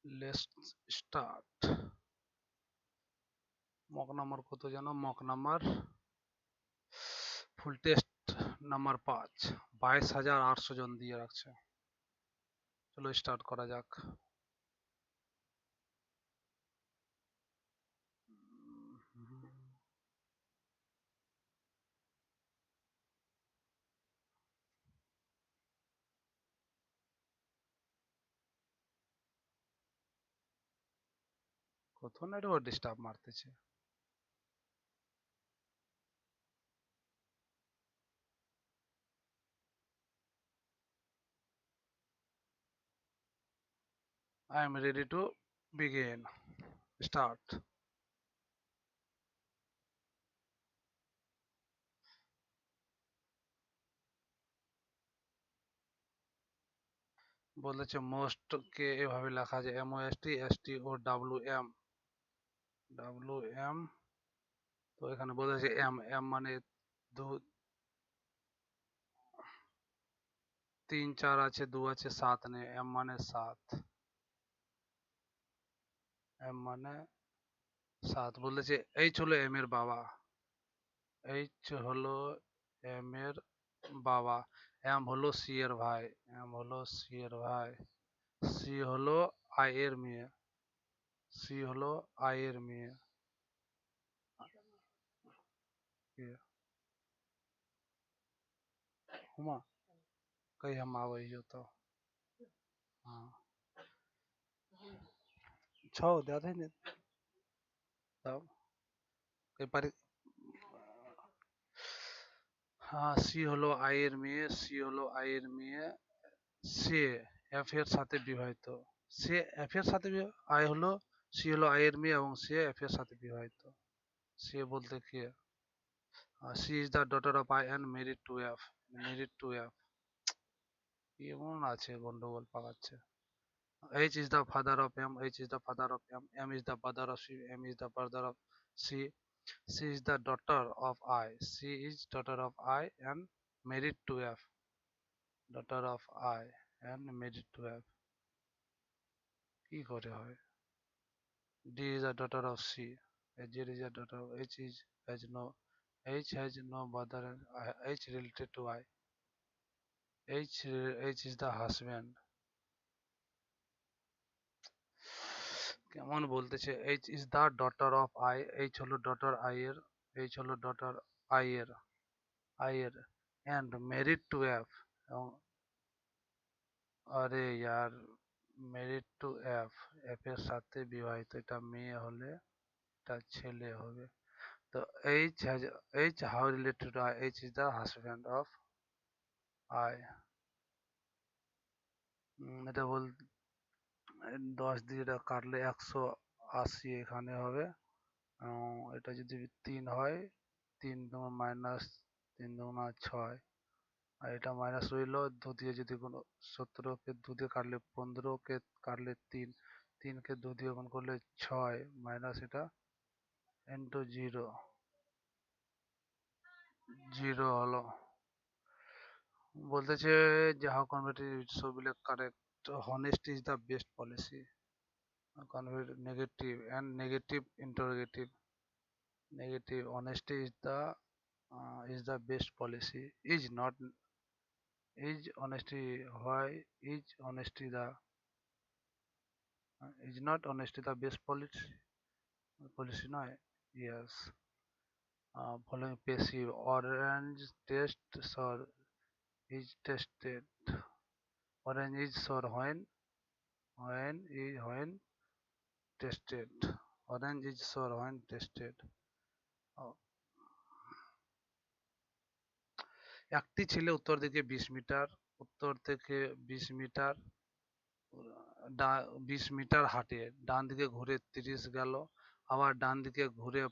Let's start. Mock number কত জানো? Mock number full test number 5, 22,800 জন দিয়ে রাখছে। চলো স্টার্ট করা যাক। কত নেটওয়ার্ক ডিস্টার্ব মারতেছে। I am ready to begin. Start. বলেছে মোস্ট কে এভাবে লেখা যায় MOST ST ও WM। WM তো এখানে বলেছে M, M মানে 2 3 4 আছে, 2 আছে, 7 নেই। M মানে 7, M মানে 7। বলেছে H হলো M এর বাবা, H হলো M এর বাবা, M হলো C এর ভাই, M হলো C এর ভাই, C হলো I এর মেয়ে, C হলো I এর মেয়ে। ये हुमा कहीं हम आ वही होता। हाँ छो ज्यादा ही नहीं तब कई बार। हाँ সি হলো আই এর মেয়ে, সি হলো আই এর মেয়ে, সে এফ এর সাথে বিবাহিত। সে এফ এর সাথে আই হলো, সি হলো আই এর মেয়ে এবং সে এফ এর সাথে বিবাহিত। সে বলতে কি? C is the daughter of I and married to F. Married to F এমন আছে গন্ডগোল পাকাচ্ছে। H is the father of M, H is the father of M, M is the brother of C, M is the brother of C, C is the daughter of I, C is daughter of I and married to F. Daughter of I and married to F কি করে হয়? D is a daughter of C, Z is a daughter of H, is has no, H has no brother, H related to I, H, H is the husband. কেমন বলতেছে? H is the daughter of I, H হলো daughter I এর, H হলো daughter I এর, I এর, and married to F এবং, আরে यार ম্যারিড টু এফ, এফ এর সাথে বিবাহিত। এটা মেয়ে হলে এটা ছেলে হবে। তো H has, H how related to I, H is the husband of I. এটা বল 10 দিয়ে এটা কাটলে 180 এখানে হবে। এটা যদি 3 হয়, 3 তোমার মাইনাস 3 দুগুণা 6, আর এটা মাইনাস রইলো। 2 দিয়ে যদি কোনো 17 কে 2 দিয়ে কাটলে 15, কে কাটলে 3, 3 কে 2 দিয়ে গুণ করলে 6, মাইনাস এটা ইন্টু 0, 0 হলো। বলতেছে যে হাউ কনভার্টেড সো বিলে correct, honesty is the best policy, convert negative and negative interrogative, negative, honesty is the best policy, is not, is honesty, why is honesty the, is not honesty the best policy, policy নয়? Yes. Following passive, orange test sir is tested, orange is sir when tested, orange is sir when tested. ও, একটি ছেলে উত্তর দিকে 20 metre, উত্তর থেকে 20 metre, 20 metre হাঁটে, ডান দিকে ঘুরে 30 গেল, আবার ডান দিকে ঘুরে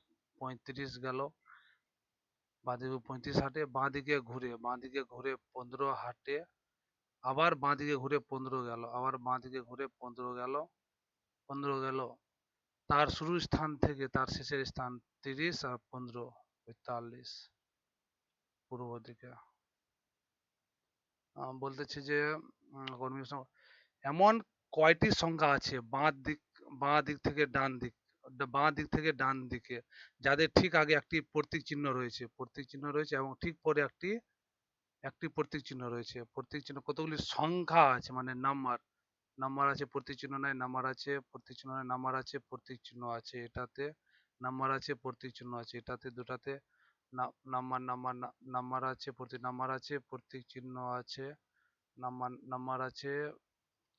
35 গেল, বাঁ দিকে 35 হাঁটে, বাঁ দিকে ঘুরে 15 হাঁটে, আবার বাঁ দিকে ঘুরে 15 গেল, আবার বাঁ দিকে ঘুরে 15 গেল, 15 গেল। তার শুরুর স্থান থেকে তার শেষের স্থান 30 আর 15 45 পূর্ব দিকে। বলতেছে যে কর্মী এমন কয়টি সংখ্যা আছে বাঁ দিক থেকে ডান দিক, বাঁ দিক থেকে ডান দিকে, যাদের ঠিক আগে একটি প্রতীক চিহ্ন রয়েছে, প্রতীক চিহ্ন রয়েছে এবং ঠিক পরে একটি একটি প্রতীক চিহ্ন রয়েছে। প্রতীক চিহ্ন কতগুলি সংখ্যা আছে মানে নাম্বার, নাম্বার আছে প্রতীক চিহ্ন নাই, নাম্বার আছে প্রতীক চিহ্ন নাই, নাম্বার আছে প্রতীক চিহ্ন আছে এটাতে, নাম্বার আছে প্রতীক চিহ্ন আছে এটাতে, দুটাতে নাম্বার নাম্বার নাম্বার আছে, নাম্বার আছে প্রতীক চিহ্ন আছে, নাম্বার নাম্বার আছে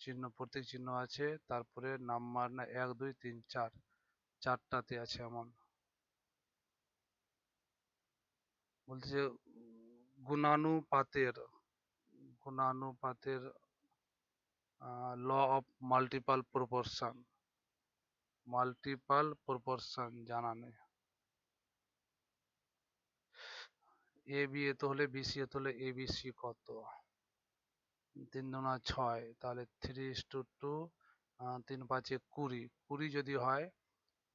চিহ্ন প্রতীক চিহ্ন আছে, তারপরে নাম্বার না 1 2 3 4, চারটাতে আছে এমন। বলছে গুণানুপাতের, গুণানুপাতের ল অফ মাল্টিপল প্রপোর্শন জানা নেই। এ বি এ তো হলে বিসি এ তো হলে এ বি সি কত, 3 দুনা 6, তাহলে 3:2, 3 5 20, 20 যদি হয়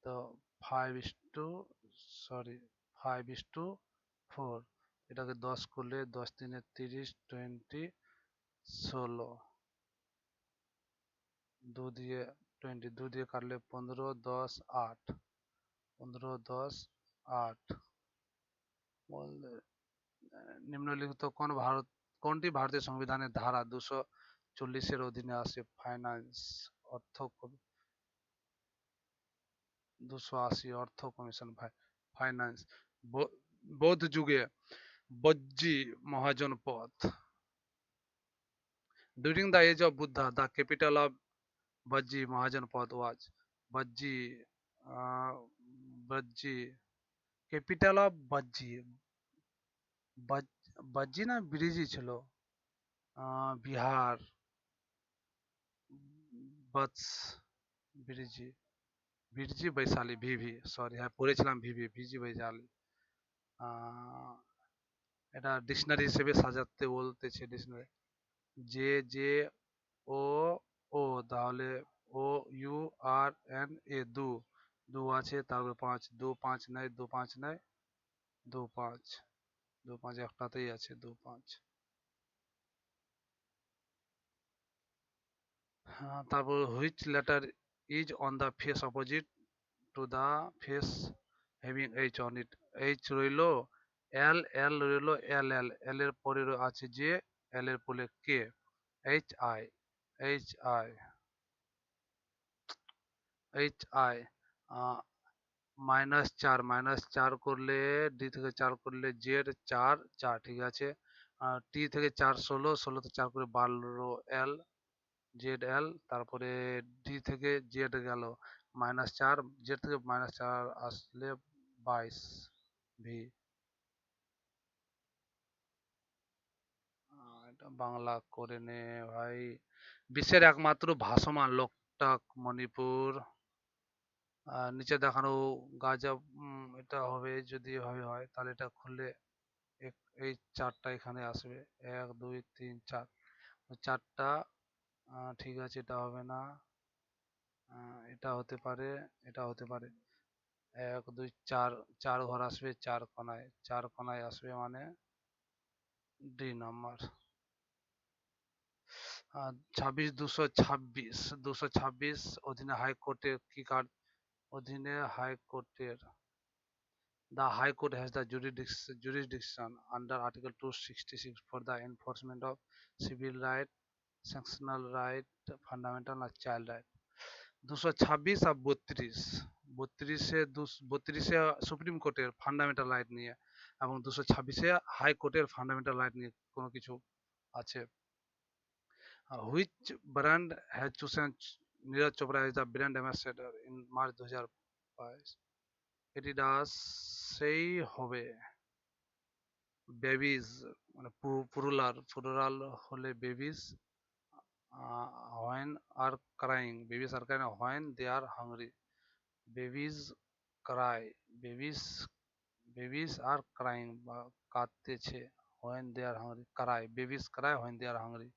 তো 5:4, এটাকে 10 করলে 10 3 30, 20, 16, 2 দিয়ে 20, 2 দিয়ে কাটলে 15 10 8, 15 10 8। বললে নিম্নলিখিত কোনটি ভারতীয় সংবিধানের ধারা 240 অধীনে আসে? ফাইন্যান্স, অর্থ, 280 অর্থ কমিশন, ফাইন্যান্স। বৌদ্ধ যুগে বজ্জী মহাজনপদ। During the age of Buddha, the capital of Vajji Mahajanpad was Vajji, Vajji, capital of Vajji, Vajji না ব্রিজি ছিল, বিহার, বৎস, ব্রিজি, ভিরজি বৈশালী, ভিভি, সরি হ্যাঁ পড়েছিলাম ভিভি, ভিজি বৈশালী। এটা ডিকশনারি হিসেবে সাজাতে বলতেছে, ডিকশনারি। জে জে ও ও, তাহলে ও ইউ আর এন এ, দু, দু আছে, তারপরে 5, 2 5 নাই, 2 5 নাই, 2 5, 2 5 একটাতেই আছে, 2 5। তারপর which letter is on the face opposite to the face having H on it? H রইলো, এল এল রইলো, এল এল এল এর পরে আছে যে, এল এর পরে K, H I, H I, H I. -4 করলে, ডি থেকে 4 করলে জেড 4 4, ঠিক আছে। টি থেকে 4 16, 16 থেকে 4 করে 12 এল, জেড এল, তারপরে ডি থেকে জেড গেল -4, জেড থেকে -4 আসলে 22 ভি। এটা বাংলা করে নে ভাই। বিশ্বের একমাত্র ভাসমান লোকটাক মণিপুর। নিচে দেখানো গাজা, এটা হবে যদি হয় তাহলে এটা খুললে এই চারটা এখানে আসবে, 1 2 3 4, চারটা। ঠিক আছে, এটা হবে না, এটা হতে পারে, এটা হতে পারে। 1 2 4, 4 ঘর আসবে, 4 কোনায়, 4 কোনায় আসবে মানে ডি নাম্বার। 226 অধীনে হাইকোর্টের কি কার্ড? অধীনে হাইকোর্টের, the High Court has the jurisdiction under Article 266 for the enforcement of civil right, sectional right, fundamental and child right. 226 আর 32, 32 সুপ্রিম কোর্টের ফান্ডামেন্টাল রাইট নিয়ে এবং 226 হাই কোর্টের ফান্ডামেন্টাল রাইট নিয়ে কোনো কিছু আছে। Which brand has chosen Neeraj Chopra as the brand ambassador in March 2022? Adidas সেই হবে। বেবিজ মানে প্লুরাল হলে babies, when are crying, babies are crying when they are hungry, babies cry, babies, babies are crying বা কাঁদতেছে, when they are hungry, cry, babies cry when they are hungry.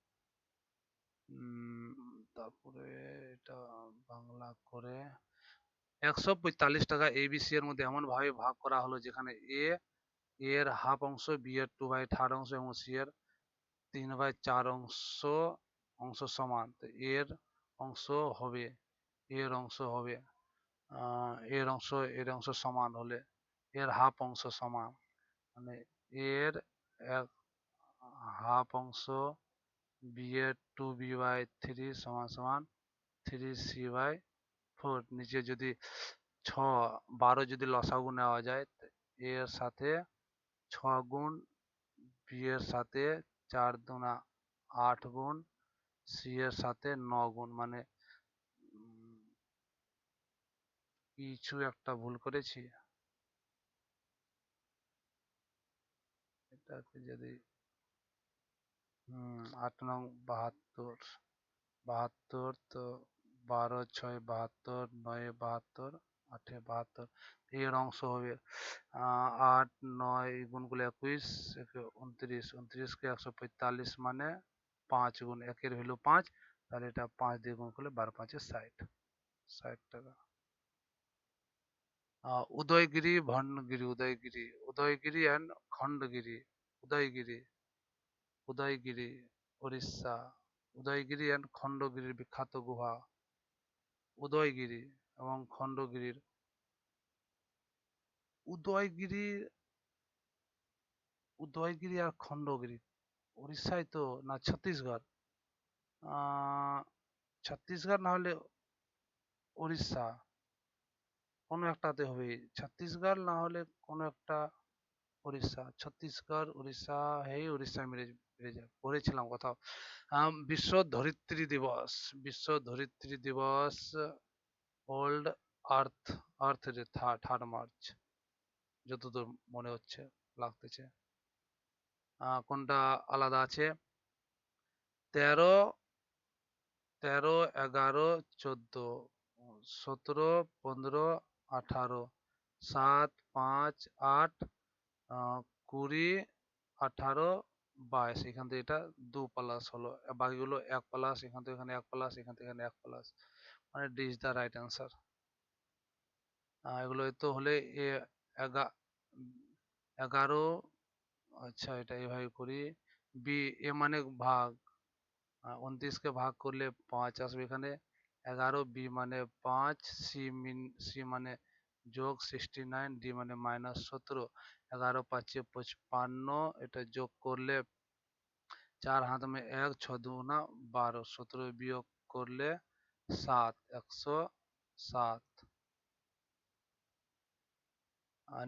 তারপরে এটা বাংলা করে 145 টাকা এবিসি এর মধ্যে এমন ভাবে ভাগ করা হলো যেখানে এ এর হাফ অংশ, বি এর 2/3 অংশ এবং সি এর 3/4 অংশ সমান। তো এর অংশ হবে, এর অংশ হবে, এর অংশ সমান হলে এর হাফ অংশ সমান, মানে এর এক হাফ অংশ বি এর 2b/3 সমান সমান 3c/4। নিচে যদি 12 যদি লসাগু নেওয়া যায়, এর সাথে 6 গুণ, বি এর সাথে 4 দুনা 8 গুণ, সি এর সাথে 9 গুণ, মানে কিছু একটা ভুল করেছি। এটাকে যদি 8 নং 72, 72 তো 12 6 72, 9 72, 8 72, এর অংশ হবে 8 9 গুণ করলে 21, 29, 29 কে 145 মানে 5 গুণ, একের ভ্যালু 5, তাহলে এটা 5 দিয়ে গুণ করলে 12 5 60, 60 টাকা। উদয়গিরি ভণ্ডগিরি, উদয়গিরি, উদয়গিরি অ্যান্ড খণ্ডগিরি, উদয়গিরি, উদয়গিরি উড়িষ্যা, উদয়গিরি অ্যান্ড খণ্ডগিরির বিখ্যাত গুহা, উদয়গিরি এবং খণ্ডগিরির, উদয়গিরি, উদয়গিরি আর খণ্ডগিরি উড়িষ্যায় তো, না ছত্তিশগড়, ছত্তিশগড় না হলে উড়িষ্যা, কোনো একটাতে হবে, ছত্তিশগড় না হলে কোনো একটা উড়িষ্যা, ছত্তিশগড় উড়িষ্যা, হেই উড়িষ্যা মেরে মেরে যায়, পড়েছিলাম কোথাও। বিশ্ব ধরিত্রী দিবস, বিশ্ব ধরিত্রী দিবস ওল্ড আর্থ, আর্থ ডে 3rd মার্চ, যতদূর মনে হচ্ছে লাগতেছে। কোনটা আলাদা আছে? 13 13 11 14 17 15 18 7 5 8 20 18 22, এখান থেকে এটা 2 প্লাস হলো, বাকিগুলো 1 প্লাস, এখান থেকে এখানে 1 প্লাস, এখান থেকে এখানে 1 প্লাস, মানে D is the right answer. এগুলো তো হলে 11, আচ্ছা এটা এভাবে করি, বি এ মানে ভাগ, 29 কে ভাগ করলে 5 আসবে এখানে, 11, বি মানে 5, সি মানে যোগ 69, ডি মানে -17, 11 5 55, এটা যোগ করলে 4 হাত মে 1, 6 দুগুনা 12, 17 বিয়োগ করলে 7, 107।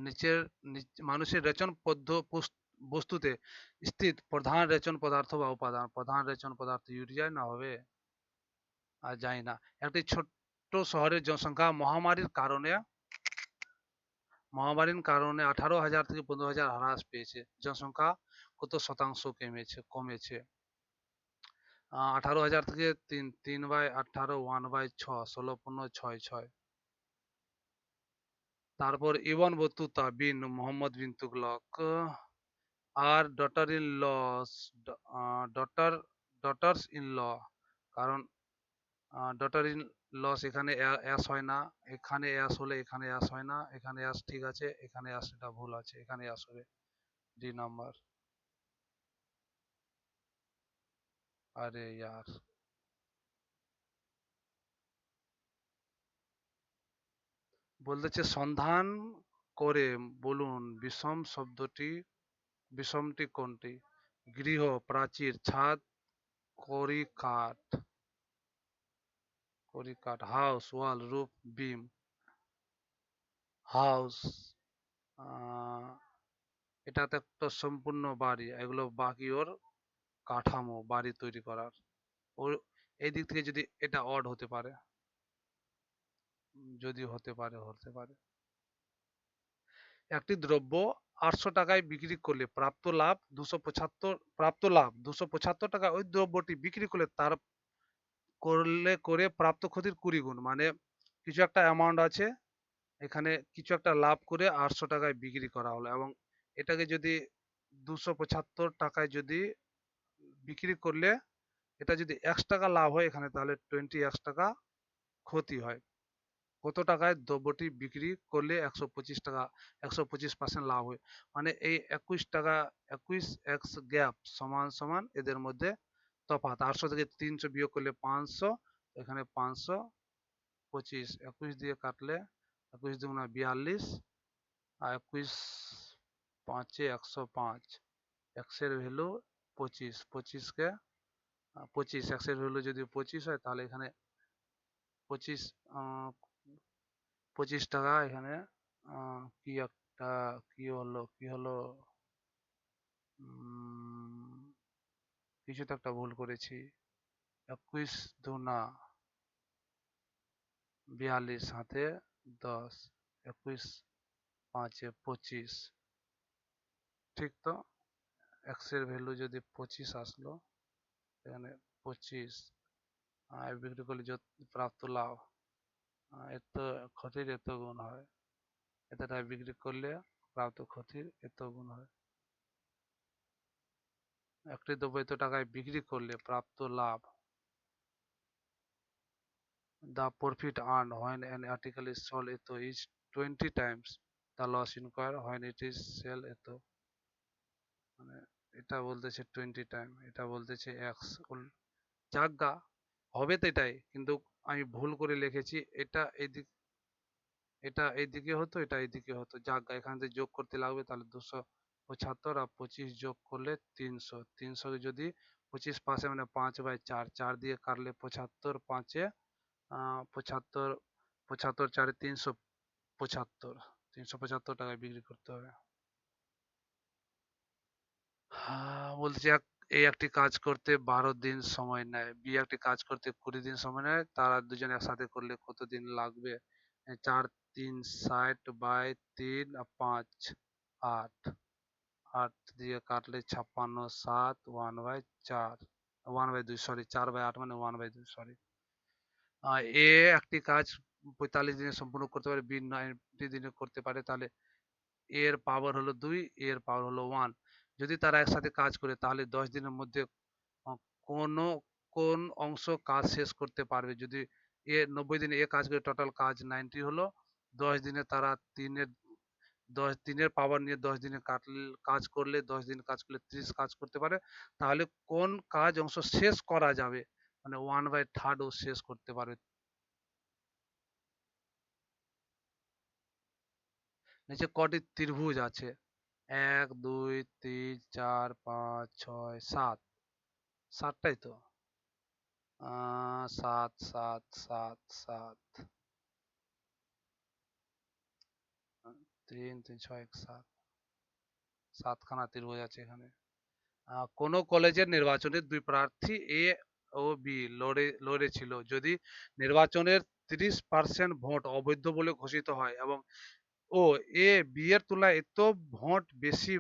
নিচের মানুষের রেচন বস্তুতে স্থিত প্রধান রেচন পদার্থ বা উপাদান, প্রধান রেচন পদার্থ ইউরিয়া না হবে, আর জানি না। একটি ছোট্ট শহরের জনসংখ্যা মহামারীর কারণে 18,000 থেকে 15,000 হ্রাস পেয়েছে, জনসংখ্যা কত শতাংশ কমেছে? 18,000 থেকে 3/18, 1/6, 16.666। তারপর ইবন বতুতা বিন মোহাম্মদ বিন তুগলক আর daughter in laws, daughters in law, কারণ ডটার ইন লস এখানে অ্যাস হয় না, এখানে অ্যাস হলে এখানে অ্যাস হয় না, এখানে অ্যাস ঠিক আছে, এখানে অ্যাস এটা ভুল আছে, এখানে অ্যাস হবে, ডি নাম্বার। আরে ইয়ার, বলতেছে সন্ধান করে বলুন বিষমটি কোনটি? গৃহ, প্রাচীর, ছাদ, কড়িকাঠ, হাউস, ওয়াল, রুফ, বিম। হাউস, এটা তো একটা সম্পূর্ণ বাড়ি, এগুলো বাকি ওর কাঠামো বাড়ি তৈরি করার। ওর এই দিক থেকে যদি এটা অড হতে পারে, যদি হতে পারে। একটি দ্রব্য 800 টাকায় বিক্রি করলে প্রাপ্ত লাভ 275 টাকা, ওই দ্রব্যটি বিক্রি করলে তার করে প্রাপ্ত ক্ষতির 20 গুণ, মানে কিছু একটা অ্যামাউন্ট আছে, এখানে কিছু একটা লাভ করে 800 টাকায় বিক্রি করা হলো, এবং এটাকে যদি 275 টাকায় যদি বিক্রি করলে, এটা যদি x টাকা লাভ হয় এখানে, তাহলে 20x টাকা ক্ষতি হয়। কত টাকায় দ্রব্যটি বিক্রি করলে 125 টাকা, 125% লাভ হয়, মানে এই 21 টাকা, 21x গ্যাপ সমান সমান এদের মধ্যে তফাৎ, 800 থেকে 300 বিয়োগ করলে 500, এখানে 525, 21 দিয়ে কাটলে 21 দুগুণা 42, আর 21 পাঁচে 105, এক্সের ভ্যালু 25, 25কে 25, এক্সের ভ্যালু যদি 25 হয় তাহলে এখানে 25, 25 টাকা এখানে কি একটা কি হলো কিছু তো একটা ভুল করেছি। 21 দুনা 42 হাতে 10, 21 5 এ 25, ঠিক তো? এক্স এর ভ্যালু যদি 25 আসলো, এখানে 25 বিক্রি করলে প্রাপ্ত লাভ, এত ক্ষতির এত গুণ হয়, এত টাকা বিক্রি করলে প্রাপ্ত ক্ষতির এত গুণ হয়। একটি দ্রব্য এত টাকায় বিক্রি করলে প্রাপ্ত লাভ, the profit earned when an article is sold এত is 20 times the loss incurred when it is sell এত, মানে এটা বলতেছে 20 টাইম, এটা বলতেছে এক্স। যাজ্ঞা হবে তো এটাই, কিন্তু আমি ভুল করে লিখেছি, এটা এইদিকে হতো, এটা এইদিকে হতো। যাজ্ঞা এখান থেকে যোগ করতে লাগবে, তাহলে 275 আর 25 যোগ করলে 300, 300 যদি 25 পাশে মানে 5/4, 4 দিয়ে কাটলে 75, 5-এ 75, 75 4-এ 375, 375 টাকায় বিক্রি করতে হবে। বলছে এই একটি কাজ করতে 12 দিন সময় নেয়, বি একটি কাজ করতে 20 দিন সময় নেয়, তারা দুজন একসাথে করলে কত দিন লাগবে? 4 3 60/3 আর 5 8, 8 দিয়ে কাটলে 56, 7 1/4, 1/2, সরি 4/8 মানে 1/2, সরি। এ একটি কাজ 45 দিনে সম্পূর্ণ করতে পারে, বি 90 দিনে করতে পারে, তাহলে এর পাওয়ার হলো 2, এর পাওয়ার হলো 1। যদি তারা একসাথে কাজ করে তাহলে 10 দিনের মধ্যে কোন কোন অংশ কাজ শেষ করতে পারবে? যদি 90 দিনে কাজ করে টোটাল কাজ 90 হলো, 10 দিনে তারা 3-এর পাওয়ার নিয়ে 10 দিনে কাজ করলে, 10 দিন কাজ করলে 30 কাজ করতে পারে, তাহলে কোন কাজ অংশ শেষ করা যাবে, মানে 1/3 ও শেষ করতে পারবে। নিচে কটি ত্রিভুজ আছে? 1 2 3 4 5 6 7, 7টাই তো। 7 7 7 7, 3 3 6 1 7, 7খানা ত্রিভুজ আছে এখানে। কোন কলেজের নির্বাচনে 2 প্রার্থী এ ও বি লড়েছিল, যদি নির্বাচনের 30% ভোট অবৈধ বলে ঘোষিত হয় এবং ও এ বি এর তুলনায় এত ভোট বেশি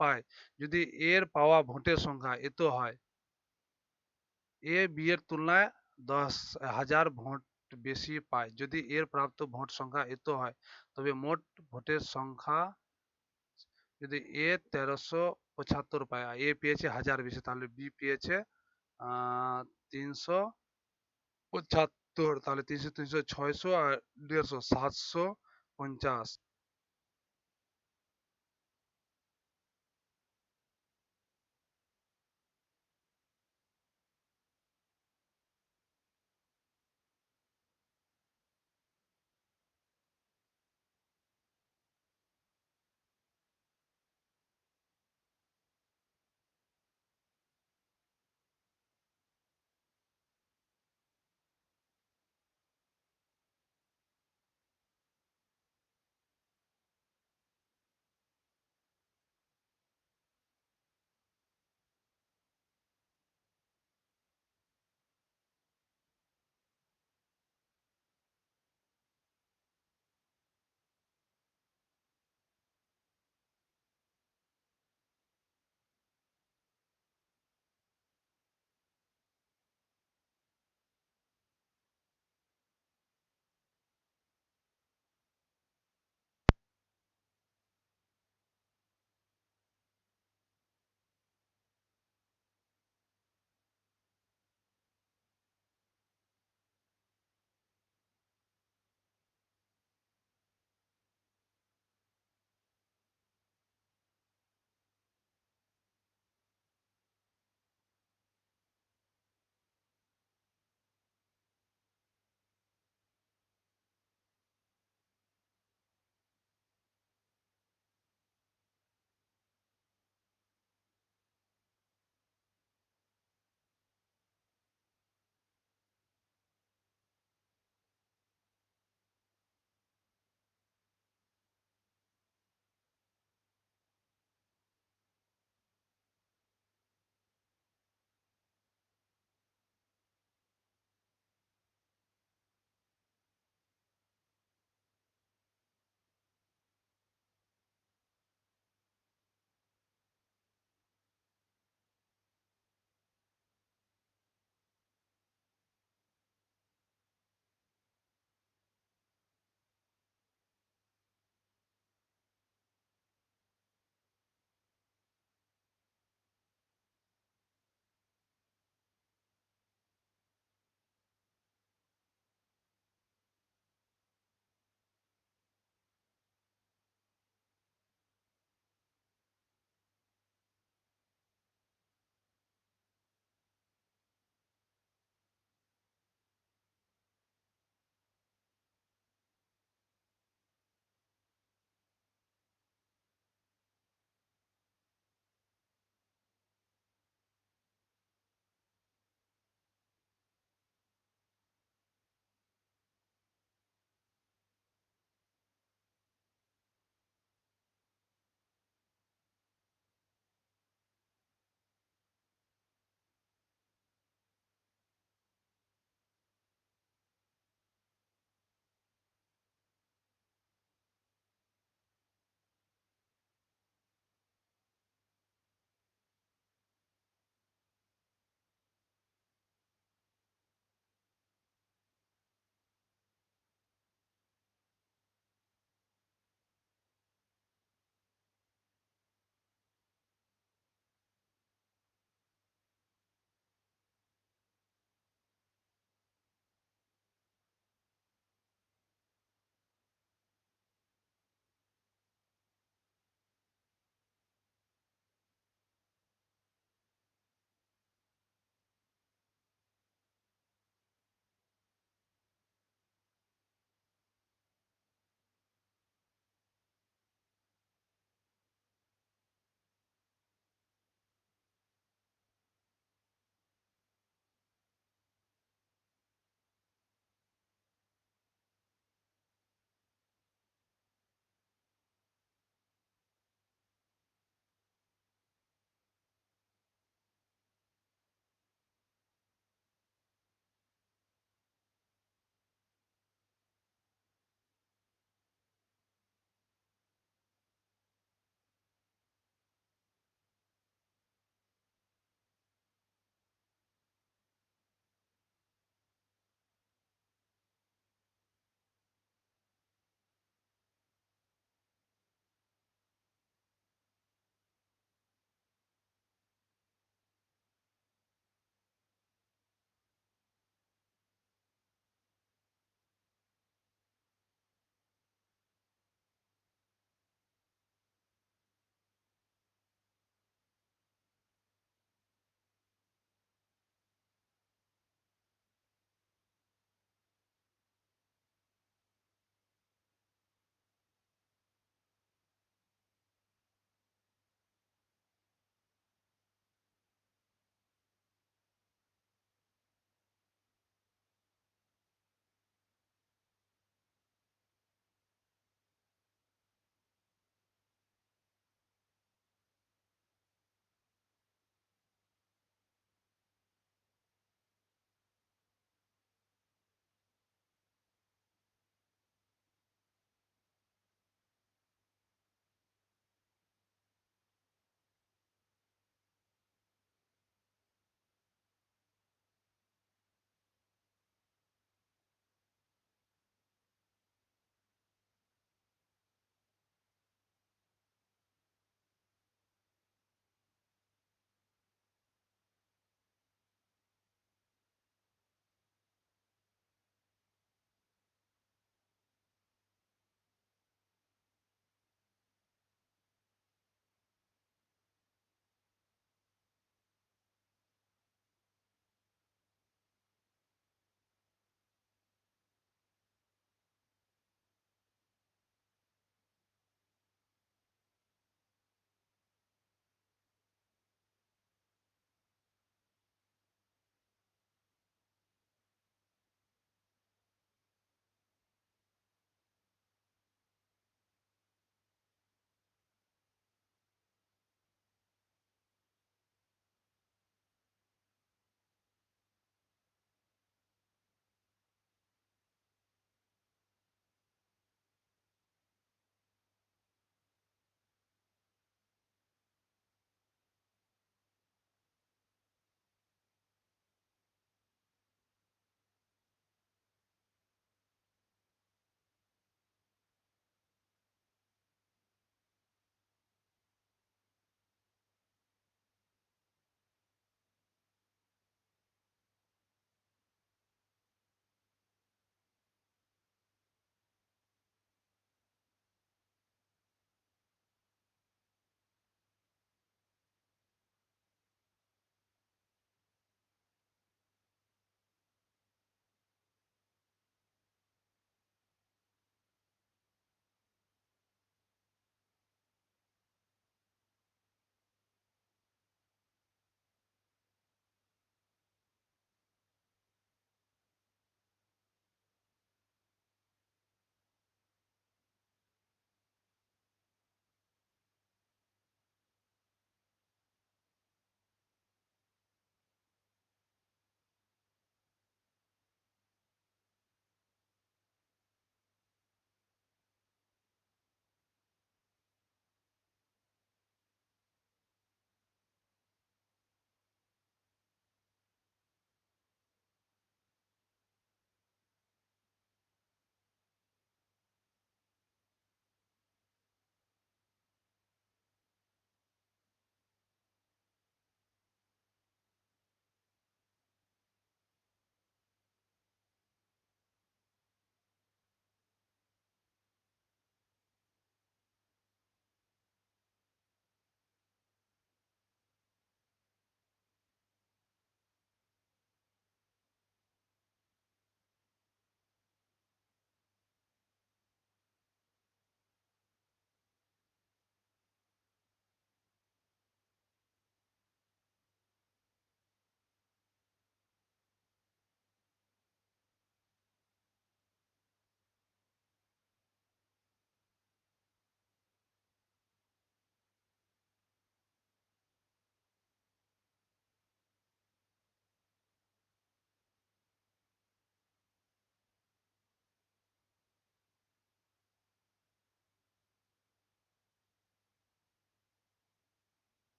পায়, যদি এর পাওয়া ভোটের সংখ্যা এত হয়, এ বি এর তুলনায় 10,000 ভোট বেশি পায়, যদি এর প্রাপ্ত ভোট সংখ্যা এত হয়, তবে মোট ভোটের সংখ্যা, যদি এ 1375 পায়, এ পেয়েছে 1000 বেশি, তাহলে বি পেয়েছে 375, তাহলে 300 300 600 আর 150 750।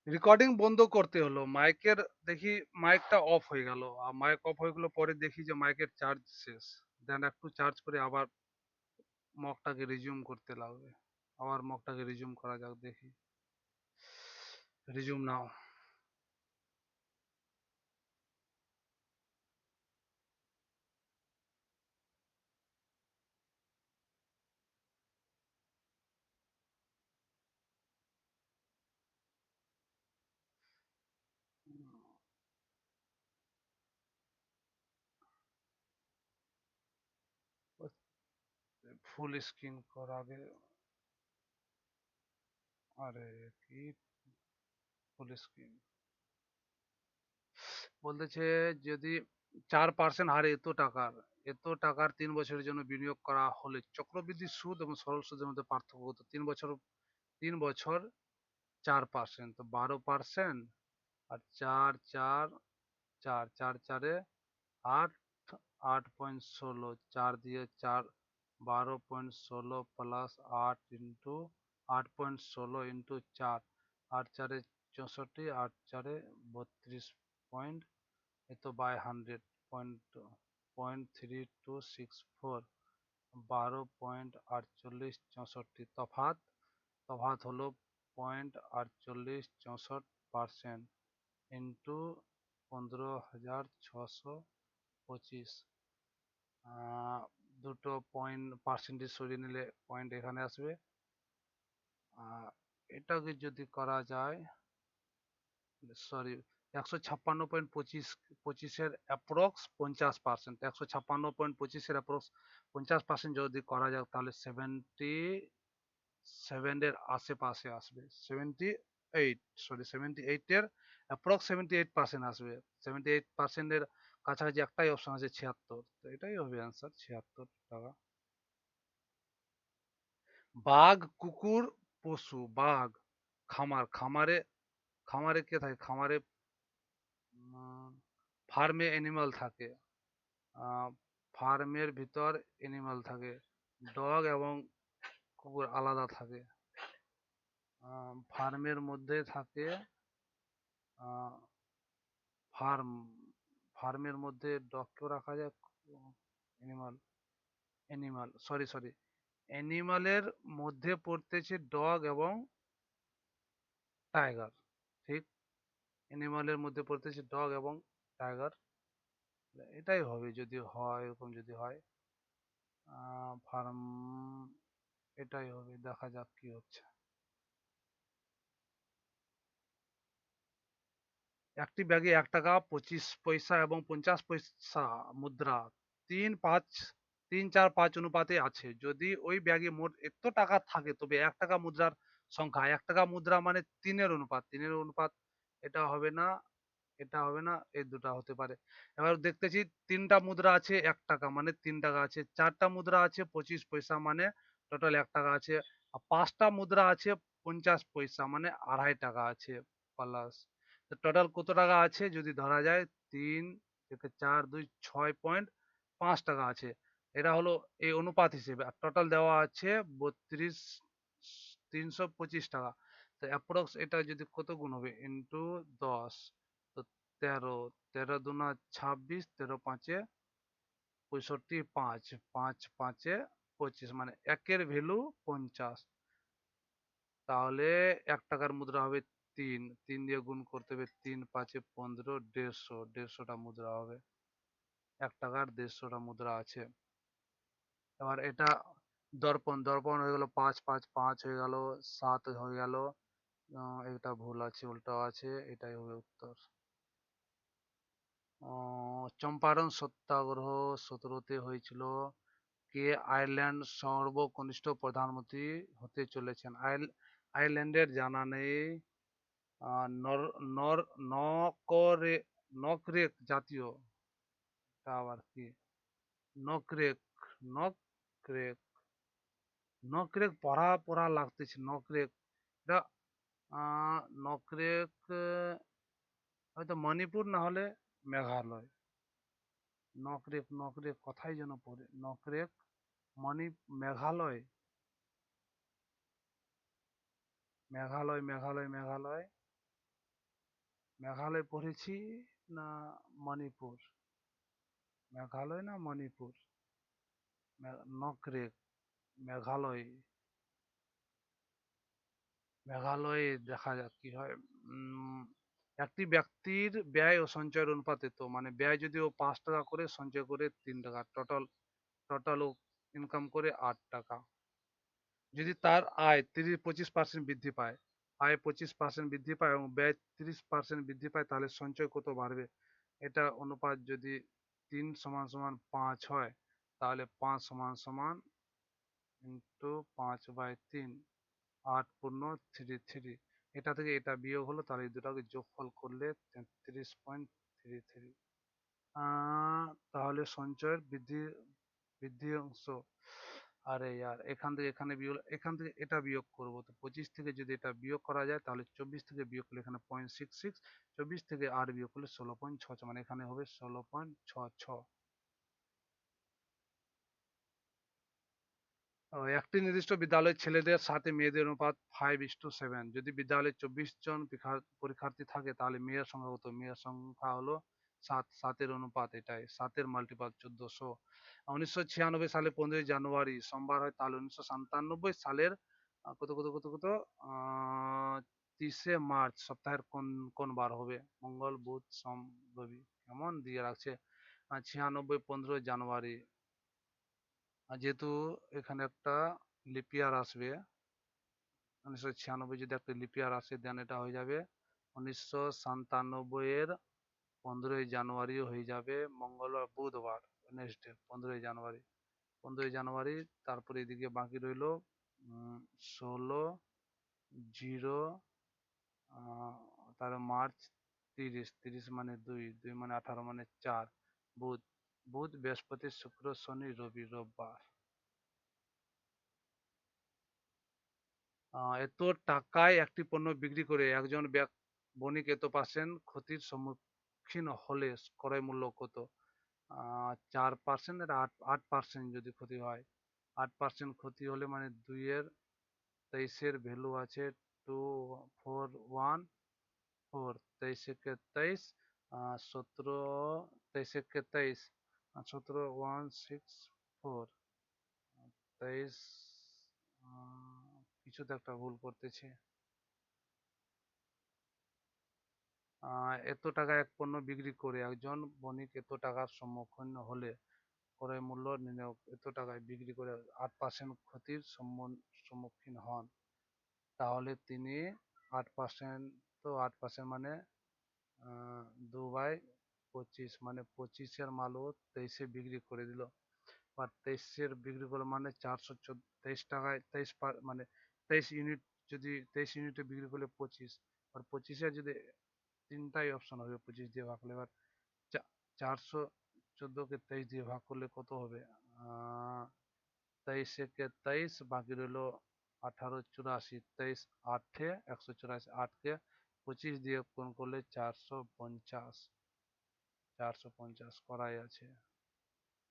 রেকর্ডিং বন্ধ করতে হলো মাইকের, দেখি মাইকটা অফ হয়ে গেল, আর মাইক অফ হয়ে গেল, পরে দেখি যে মাইকের চার্জ শেষ। দেন একটু চার্জ করে আবার মকটাকে রিজিউম করতে লাগবে। আবার মকটাকে রিজিউম করা যাক, দেখি। রিজিউম নাও। ফুল স্ক্রিন করার আগে, আরে কি ফুল স্ক্রিন বলতেছে, যদি 4% হারে এত টাকার 3 বছরের জন্য বিনিয়োগ করা হলে চক্রবৃদ্ধি সুদ এবং সরল সুদের মধ্যে পার্থক্য কত? 3 বছর 4%, তো 12%, আর চার চার চার চার চারে আট, 8.16, 4 দিয়ে 4, 12.16 প্লাস 8.16 ইন্টু 4, 8 4 64, 8 4 32, এ তো বাই 100, .3264, 12.4864, তফাৎ হলো 0.4864% ইন্টু 15,625। দুটো পয়েন্ট পার্সেন্টেজ সরিয়ে নিলে পয়েন্ট এখানে আসবে। এটাকে যদি করা যায়, সরি, 156.25 অ্যাপ্রক্স 50%, 156.25 অ্যাপ্রক্স 50% যদি করা যায়, তাহলে 77 এর আশেপাশে আসবে, 78, সরি 78 এর অ্যাপ্রক্স 78% আসবে। 78% এর কাছাকাছি একটাই অপশন আছে, 76, তো এটাই হবে অ্যান্সার, 76 টাকা। বাঘ, কুকুর, পশু, বাঘ, খামারে খামারে কে থাকে? খামারে ফার্মে অ্যানিমাল থাকে, ফার্মের ভিতর অ্যানিমাল থাকে। ডগ এবং কুকুর আলাদা থাকে। ফার্মের মধ্যে থাকে, ফার্ম ফার্মের মধ্যে ডগকেও রাখা যায়। অ্যানিমাল সরি, অ্যানিমালের মধ্যে পড়তেছে ডগ এবং টাইগার, ঠিক। অ্যানিমালের মধ্যে পড়তেছে ডগ এবং টাইগার, এটাই হবে যদি হয়, এরকম যদি হয়। ফার্ম, এটাই হবে, দেখা যাক কি হচ্ছে। একটি ব্যাগে 1 টাকা 25 পয়সা এবং 50 পয়সা মুদ্রা 3 5 3 4 5 অনুপাতে আছে। যদি ওই ব্যাগে মোট এত টাকা থাকে, তবে 1 টাকা মুদ্রার সংখ্যা, 1 টাকা মুদ্রা মানে 3-এর অনুপাত, এটা হবে না, এটা হবে না, এই দুটা হতে পারে। এবার দেখতেছি 3টা মুদ্রা আছে 1 টাকা, মানে 3 টাকা আছে। 4টা মুদ্রা আছে 25 পয়সা, মানে টোটাল 1 টাকা আছে। আর 5টা মুদ্রা আছে 50 পয়সা, মানে 2.5 টাকা আছে প্লাস। টোটাল কত টাকা আছে যদি ধরা যায়, 3 থেকে 4 2 6.5 টাকা আছে। এটা হলো এই অনুপাত হিসেবে, আর টোটাল দেওয়া আছে 325 টাকা। তো অ্যাপ্রক্স এটা যদি কত গুণ হবে, ইন্টু 10, তো 13, 13 দুনা 26, 13 5 65, 5 5 25, মানে একের ভ্যালু 50। তাহলে 1 টাকার মুদ্রা হবে 3, 3 দিয়ে গুণ করতে হবে, 3 5 15, 150টা মুদ্রা হবে। 1 টাকার 150টা মুদ্রা আছে। এবার এটা দর্পণ, দর্পণ হয়ে গেল 5 5 5 হয়ে গেল, 7 হয়ে গেল। এটা ভুল আছে, উল্টো আছে, এটাই হবে উত্তর। চম্পারণ সত্যাগ্রহ 17তে হয়েছিল। কে আয়ারল্যান্ড সর্বকনিষ্ঠ প্রধানমন্ত্রী হতে চলেছেন? আয়ারল্যান্ডের জানা নেই। নর নর নকরে নকরেক জাতীয়, তা আবার কি? নকরেক, নকরেক, নকরেক পড়া পড়া লাগতেছে, নকরেক, এটা নকরেক, হয়তো মণিপুর না হলে মেঘালয়। নকরেক, নকরেক কোথায় যেন পড়ে, নকরেক, মণি মেঘালয়, মেঘালয়, মেঘালয়, মেঘালয়, মেঘালয় পড়েছি না মণিপুর? মেঘালয় না মণিপুর? নকরেক, মেঘালয়। মেঘালয়ে দেখা যাক কি হয়। উম, একটি ব্যক্তির ব্যয় ও সঞ্চয়ের অনুপাতে, তো মানে ব্যয় যদি ও 5 টাকা করে, সঞ্চয় করে 3 টাকা, টোটাল টোটাল ও ইনকাম করে 8 টাকা। যদি তার আয় 25% বৃদ্ধি পায়, আয় 25% বৃদ্ধি পায় এবং ব্যয় 30% বৃদ্ধি পায়, তাহলে সঞ্চয় কত বাড়বে? এটা অনুপাত যদি 3 = 5 হয়, তাহলে 5 = ইন্টু 5/3, 8×3 3। এটা থেকে এটা বিয়োগ হলো, তাহলে এই দুটাকে যোগফল করলে 33.33। তাহলে সঞ্চয়ের বৃদ্ধি বৃদ্ধি অংশ, আরে ইয়ার, এখান থেকে এখানে বিয়োগ, এখান থেকে এটা বিয়োগ করব, তো 25 থেকে যদি এটা বিয়োগ করা যায়, তাহলে 24 থেকে বিয়োগ করলে এখানে 0.66, 24 থেকে 8 বিয়োগ করলে 16.66, মানে এখানে হবে 16.66। একটি নির্দিষ্ট বিদ্যালয়ের ছেলেদের সাথে মেয়েদের অনুপাত 5:7। যদি বিদ্যালয়ে 24 জন পরীক্ষার্থী থাকে, তাহলে মেয়ের সংখ্যা কত? মেয়ের সংখ্যা হলো 7। 7-এর অনুপাত এটাই, 7-এর মাল্টিপাল 1400। 1996 সালে 15ই জানুয়ারি সোমবার হয়, তাহলে 1997 সালের কত কত কত কত 30শে মার্চ সপ্তাহের কোন কোন বার হবে? মঙ্গল, বুধ, সোম, রবি। কেমন দিয়ে রাখছে? 96 15 জানুয়ারি। আর যেহেতু এখানে একটা লিপিয়ার আসবে, 1996 যদি একটা লিপিয়ার আসে, দেন এটা হয়ে যাবে 1997 এর 15ই জানুয়ারি হয়ে যাবে মঙ্গলবার, বুধবার, নেক্সট ডে 15ই জানুয়ারি। 15ই জানুয়ারি, তারপরে এদিকে বাকি রইলো 16, 0, তার মার্চ, 30, 30 মানে 2, 2 মানে 18 মানে 4, বুধ, বুধ বৃহস্পতি শুক্র শনি রবি, রোববার। এত টাকায় একটি পণ্য বিক্রি করে একজন বণিক এত পার্সেন্ট ক্ষতির সম্মুখীন হলে ক্রয় মূল্য কত? 4%, এটা 8% যদি ক্ষতি হয়। 8% ক্ষতি হলে মানে 2-এর 23-এর ভ্যালু আছে 2414, 23 একে 23, 17, 23 একে 23, 17,164, 23, কিছুতে একটা ভুল করতেছি। এত টাকা এক পণ্য বিক্রি করে একজন বণিক এত টাকার সম্মুখীন হলে ক্রয় মূল্য নির্ণয়, এত টাকায় বিক্রি করে 8% ক্ষতির সম্মুখীন হন, তাহলে তিনি 8%, তো 8% মানে 2/25, মানে 25-এর মালও 23-এ বিক্রি করে দিল, বা 23-এর বিক্রি করলো মানে 414, 23 টাকায় 23 মানে 23 ইউনিট, যদি 23 ইউনিটে বিক্রি করলে 25, আর 25-এর যদি তিনটাই অপশন হবে 25 দিয়ে ভাগ করলে, এবার 414-কে 23 দিয়ে ভাগ করলে কত হবে? 23-একে 23, বাকি রইলো 1884, 23 8-এ 184, 8-কে 25 দিয়ে গুণ করলে 450, 450 করাই আছে।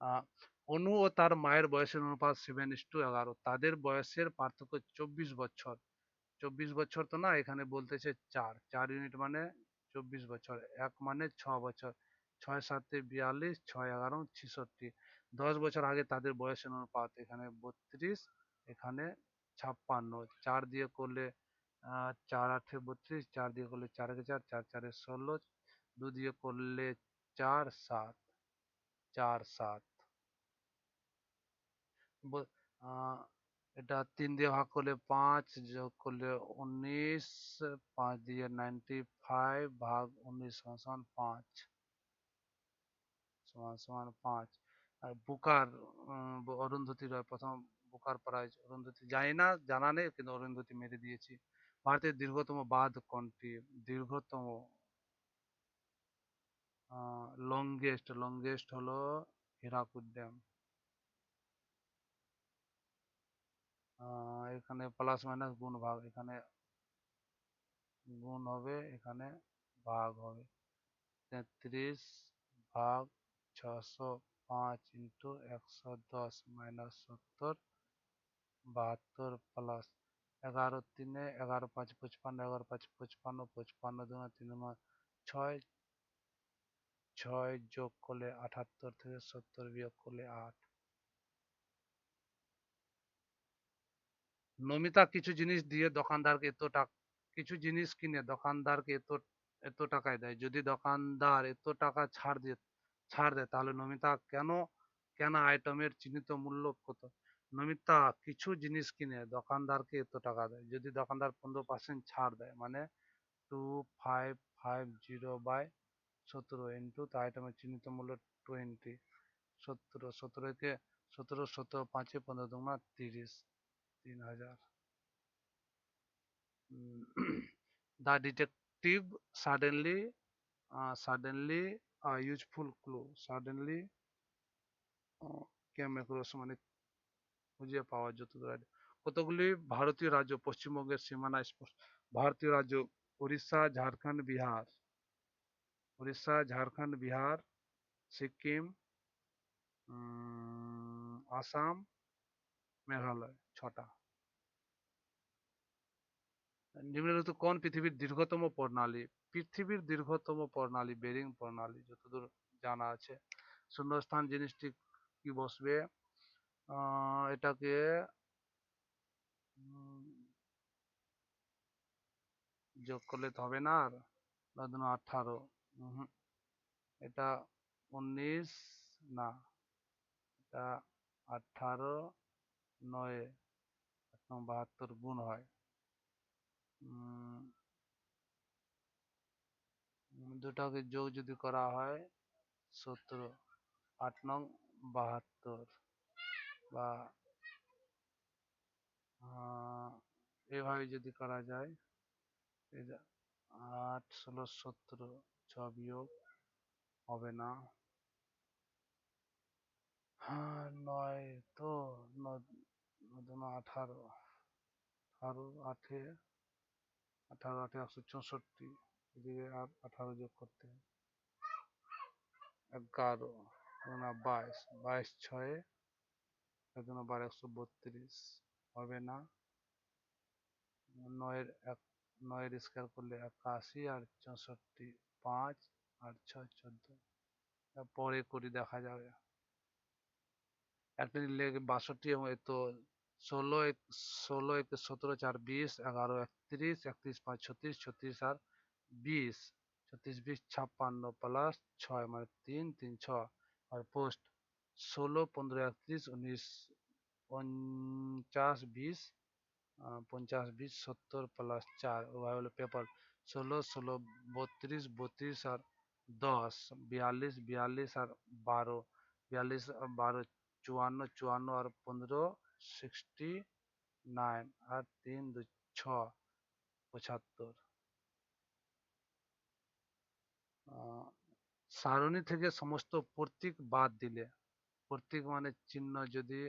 আহ অনু ও তার মায়ের বয়সের অনুপাত 7:11, তাদের বয়সের পার্থক্য 24 বছর। 24 বছর তো না, এখানে বলতেছে 4, 4 ইউনিট মানে 24 বছর, 1 মানে 6 বছর, 6 7 42, 6 11 66। 10 বছর আগে তাদের বয়সের অনুপাত, এখানে 32, এখানে 56। 4 দিয়ে করলে 4 8-এ 32, 4 দিয়ে করলে 4 একে 4, 4 4-এ 16, 2 দিয়ে করলে 4 7, 4 7। ব- আহ, এটা 3 দিয়ে ভাগ করলে 5, যোগ করলে 19, 5 দিয়ে 95 ভাগ 19 সমান 5, সমান 5। আর বুকার, অরুন্ধতী রয় প্রথম বুকার প্রাইজ, অরুন্ধতী জানি না, জানা নেই, কিন্তু অরুন্ধতী মেরে দিয়েছি। ভারতের দীর্ঘতম বাঁধ কোনটি? দীর্ঘতম, লংগেস্ট, লংগেস্ট হলো হীরাকুদ ড্যাম। এখানে প্লাস মাইনাস গুণ ভাগ, এখানে গুণ হবে, এখানে ভাগ হবে। 33 ভাগ 605 × 110 -70, 72 প্লাস 11 3 11 5 55, 11 5 55, 55 2 3 9, ছয়, ছয় যোগ করলে 78 থেকে 70 বিয়োগ করলে 8। নমিতা কিছু জিনিস দিয়ে দোকানদারকে এত টাকা, কিছু জিনিস কিনে দোকানদারকে এত এত টাকায় দেয়। যদি দোকানদার এত টাকা ছাড় দেয় তাহলে নমিতা কেন কেনা আইটেমের চিহ্নিত মূল্য কত? নমিতা কিছু জিনিস কিনে দোকানদারকে এত টাকা দেয়। যদি দোকানদার 15% ছাড় দেয় মানে 2550/17 ইন্টু তার আইটেমের চিহ্নিত মূল্য 20, 17, 17কে 17, 17, 5, 15 দুগুণা 30, 3000। The detective suddenly a useful clue suddenly came across মানে খুঁজে পাওয়া যত দূর। কতগুলি ভারতীয় রাজ্য পশ্চিমবঙ্গের সীমানা স্পর্শ? ভারতীয় রাজ্য উড়িষ্যা, ঝাড়খণ্ড, বিহার। উড়িষ্যা, ঝাড়খণ্ড, বিহার, সিকিম, আসাম, মেঘালয়, 6টা। নিম্নলিখিত কোন পৃথিবীর দীর্ঘতম প্রণালী? পৃথিবীর দীর্ঘতম প্রণালী বেরিং প্রণালী যতদূর জানা আছে। শূন্যস্থান জিনিসটি কি বসবে? এটাকে যোগ করলে তো হবে না, আর 18। এটা 19 না, এটা 18, 9 এবং 72 গুণ হয়। দুটাকে যোগ যদি করা হয় 17, 8 নং 72, বা এভাবে যদি করা যায় 8, 16, 17, 6 বিয়োগ হবে না, 9 তো 9, 18, 18, 8, 18, 8, 164, এদিকে আর 18 যোগ করতে 11, 22, 22, 6, 12, 132 হবে না। 9 স্কোয়ার করলে 81 আর 64, 5 আর 6, 14। পরে করি দেখা যাবে। একটা লেগে 62 এবং এ তো 16 একে 17, 4, 20, 11, 31, 31, 5, 36, 36 আর 20, 36, 20, 56 প্লাস 6 মানে 3, 3, 6 আর পোস্ট 16, 15, 31, 19, 50, 20, 50, 20, 70 প্লাস 4 ওভাবে হলো পেপার 16, 16, 32, 32 আর 10, 42, 42 আর 12, 42 আর 12, 54, 54 আর 15, 69 আর 3, 2, 6, 75। সারণী থেকে সমস্ত প্রতীক বাদ দিলে, প্রতীক মানে চিহ্ন যদি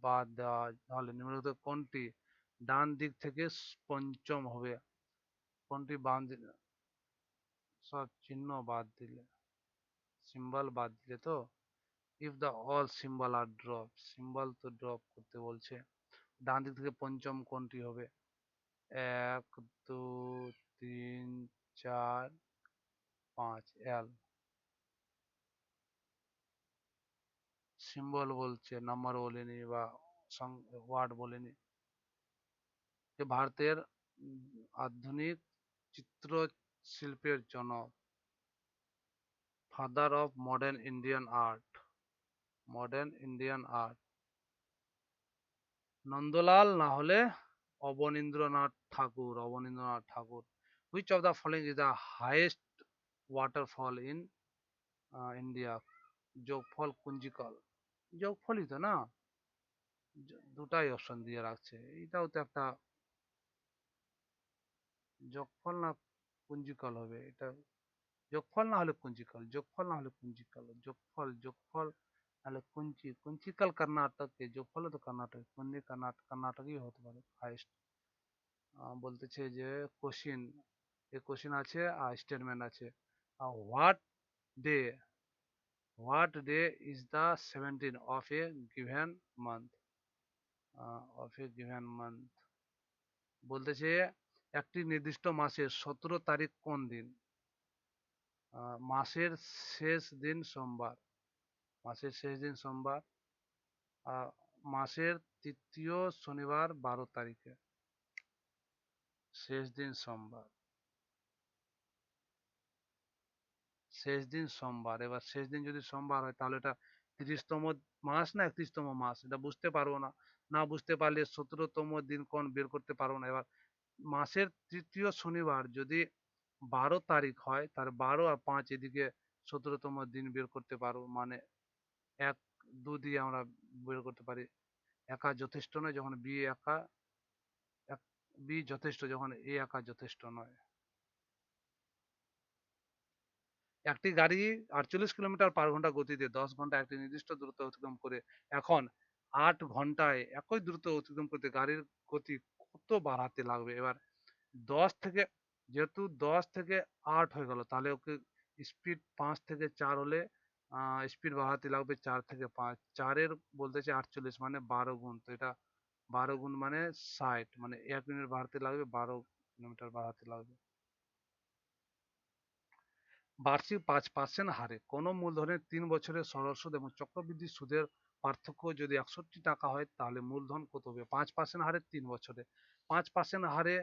বাদ দেওয়া হয় তাহলে নিম্নলিখিত কোনটি ডান দিক থেকে পঞ্চম হবে? কোনটি বাম দিক? সব চিহ্ন বাদ দিলে, সিম্বল বাদ দিলে তো। If the all symbol are drop, symbol তো ড্রপ করতে বলছে। ডান দিক থেকে পঞ্চম কোনটি হবে? 1, 2, 3, 4, 5, এল। সিম্বল বলছে, নাম্বার বলেনি বা ওয়ার্ড বলেনি। যে ভারতের আধুনিক চিত্রশিল্পের জনক, father of modern Indian art, modern Indian art, Nandalal না হলে Abanindranath Thakur, Abanindranath Thakur. Which of the following is the highest waterfall in India? Jog Falls, Kunchikal. যোগফলই তো না, দুটাই অপশন দিয়ে রাখছে। এটাও তো একটা যোগফল না কুঞ্জিকল হবে এটা? যোগফল না হলে কুঞ্জিকল, যোগফল না হলে কুঞ্জিকল, যোগফল, যোগফল নাহলে কুঞ্চিকল কর্ণাটকে, যোগফল তো কর্ণাটক, কর্ণাটকই হতে পারে হাইস্ট। বলতেছে যে কোশ্চিন, এ কোশ্চিন আছে আর স্টেটমেন্ট আছে। What day, what day is the 17 of a given month, of a given month বলতেছে একটি নির্দিষ্ট মাসের 17 তারিখ কোন দিন? মাসের শেষ দিন সোমবার, মাসের শেষ দিন সোমবার, আহ, মাসের তৃতীয় শনিবার 12 তারিখে, শেষ দিন সোমবার, শেষ দিন সোমবার। এবার শেষ দিন যদি সোমবার হয় তাহলে এটা 30তম মাস না 31তম মাস, এটা বুঝতে পারবো না। না বুঝতে পারলে 17তম দিন কোন বের করতে পারবো না। এবার মাসের তৃতীয় শনিবার যদি 12 তারিখ হয়, তার 12 আর 5 এদিকে 17তম দিন বের করতে পারবো। মানে 1 2 দিয়ে আমরা বের করতে পারি। একা যথেষ্ট নয় যখন বি একা, বি যথেষ্ট যখন এ একা যথেষ্ট নয়। একটি গাড়ি 48 কিলোমিটার/ঘন্টা গতিতে 10 ঘন্টা একটি নির্দিষ্ট দূরত্ব অতিক্রম করে এখন 8 ঘন্টায় একই দূরত্ব অতিক্রম করতে গাড়ির গতি কত বাড়াতে লাগবে? এবার 10 থেকে, যেহেতু 10 থেকে 8 হয়ে গেল, তাহলে ওকে স্পিড 5 থেকে 4 হলে স্পিড বাড়াতে লাগবে 4 থেকে 5। 4-এর বলতেছে 48 মানে 12 গুণ, তো এটা 12 গুণ মানে 60, মানে 1 মিনিট বাড়াতে লাগবে, 12 কিলোমিটার বাড়াতে লাগবে। বার্ষিক 5% হারে কোনো মূলধনের 3 বছরের সরল সুদ এবং চক্রবৃদ্ধি সুদের পার্থক্য যদি 61 টাকা হয়, তাহলে মূলধন কত হবে? 5% হারে 3 বছরে, 5% হারে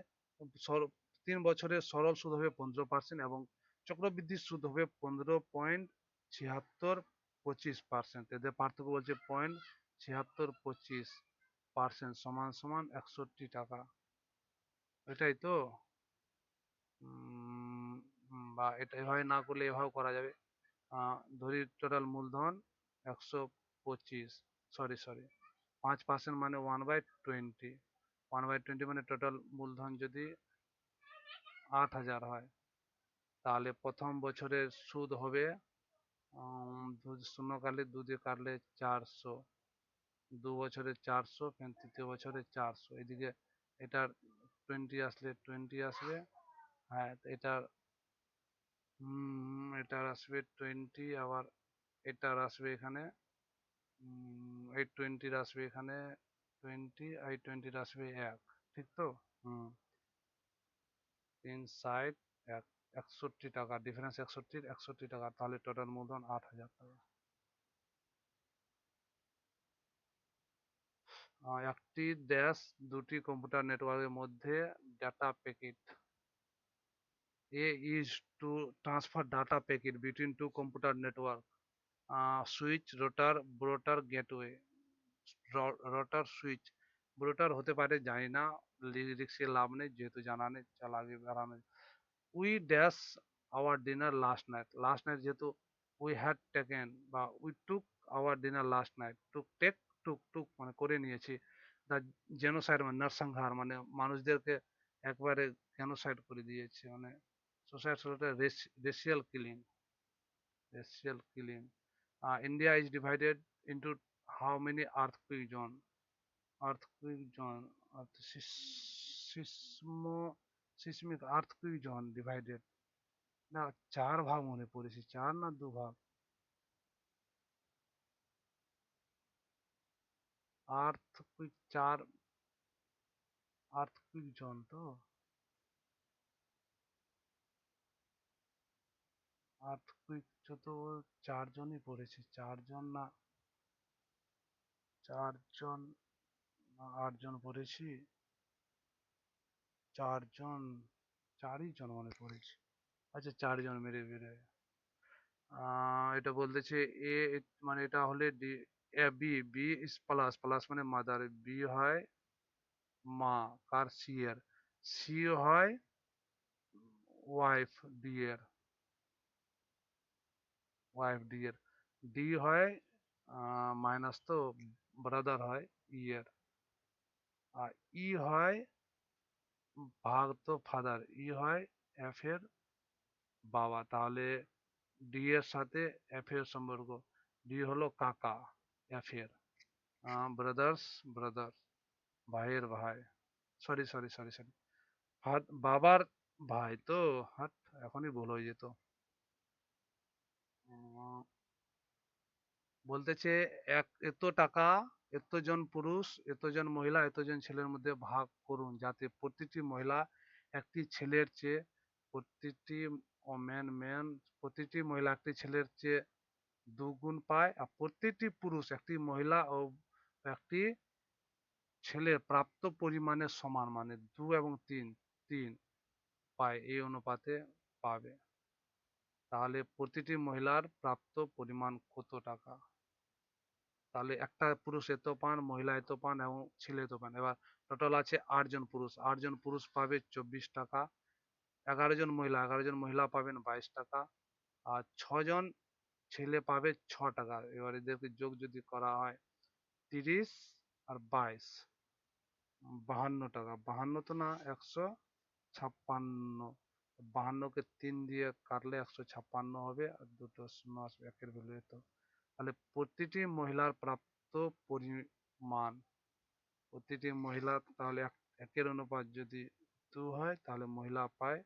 3 বছরের সরল সুদ হবে 15% এবং চক্রবৃদ্ধির সুদ হবে 15.7625%। এদের পার্থক্য বলছে 0.7625% সমান সমান 61 টাকা। এটাই তো। বা এটা এভাবে না করলে এভাবেও করা যাবে। ধরি টোটাল মূলধন 125, সরি 5% মানে 1/20, 1/20 মানে টোটাল মূলধন যদি 8,000 হয়, তাহলে প্রথম বছরের সুদ হবে শূন্য কাটলে 2 দিয়ে কাটলে 400, 2 বছরে 400, তৃতীয় বছরে 400, এদিকে এটার 20 আসলে 20 আসবে। হ্যাঁ, এটার এটার আসবে 20, আবার এটার আসবে এখানে 820 আসবে এখানে 20, 820 আসবে 1, ঠিক তো? হুম, 360, 61 টাকা ডিফারেন্স, 61 টাকা, তাহলে টোটাল মূলধন 8,000 টাকা। একটি দেশ দুটি কম্পিউটার নেটওয়ার্কের মধ্যে data packet a is to transfer data packet between two computer network, switch, router, brouter, gateway. Router, switch, brouter হতে পারে, জানি না, লিরিক্সে লাভ নেই যেহেতু জানা নেই, চাল আগে বাড়ানো। We dash our dinner last night, last night যেহেতু উই হ্যাড টেকেন, বা we took our dinner last night, took take, took took মানে করে নিয়েছি। দ্য জেনোসাইড মানে নরসংহার, মানে মানুষদেরকে একবারে জেনোসাইড করে দিয়েছে, মানে সোসাইড racial killing, racial killing. India is divided into how many earthquake zone, earthquake zone, seismic earthquake zone divided, না 4 ভাগ মনে পড়েছে, 4 না 2 ভাগ, আর্থকুইক 4, আর্থকুইক জোন তো, আর্থকুইক তো 4 জনই পড়েছে, 4 জন না 4 জন না 8 জন পড়েছি, 4 জন, 4ই জন মনে পড়েছে। আচ্ছা 4 জন মেরে বেড়ে, এটা বলতেছে এ, মানে এটা হলে D, A B, B is plus, plus মানে মাদার, বি হয় মা, কার, সি এর, সি হয় ওয়াইফ, ডি এর, ওয়াইফ ডি এর, ডি হয় মাইনাস তো ব্রাদার হয় ই এর, আর ই হয় ভাগ তো ফাদার, ই হয় এফ এর বাবা, তাহলে ডি এর সাথে এফ এর সম্পর্ক, ডি হলো কাকা এফ এর, ব্রাদার্স ব্রাদার, ভাইয়ের ভাই, সরি বাবার ভাই তো, হাট, এখনই ভুল হয়ে যেত। উম, বলতেছে এত টাকা এতজন পুরুষ, এতজন মহিলা, এতজন ছেলের মধ্যে ভাগ করুন, যাতে প্রতিটি মহিলা একটি ছেলের চেয়ে প্রতিটি মেন প্রতিটি মহিলা একটি ছেলের চেয়ে 2 গুণ পায়, আর প্রতিটি পুরুষ একটি মহিলা ও একটি ছেলের প্রাপ্ত পরিমাণের সমান, মানে 2 এবং 3 3 পায়, এই অনুপাতে পাবে। তাহলে প্রতিটি মহিলার প্রাপ্ত পরিমাণ কত টাকা? তাহলে একটা পুরুষ এত পান, মহিলা এত পান এবং ছেলে এত পান। এবার টোটাল আছে 8 জন পুরুষ, 8 জন পুরুষ পাবে 24 টাকা, 11 জন মহিলা পাবেন 22 টাকা, আর 6 জন ছেলে পাবে 6 টাকা। এবার এদেরকে যোগ যদি করা হয় 30 আর 22, 52 টাকা। 52 তো না, 156। 52কে 3 দিয়ে কাটলে 156 হবে, আর দুটো শূন্য আসবে, একের ভ্যালু এত। তাহলে প্রতিটি মহিলার প্রাপ্ত পরিমাণ, প্রতিটি মহিলা, তাহলে একের অনুপাত যদি 2 হয় তাহলে মহিলা পায়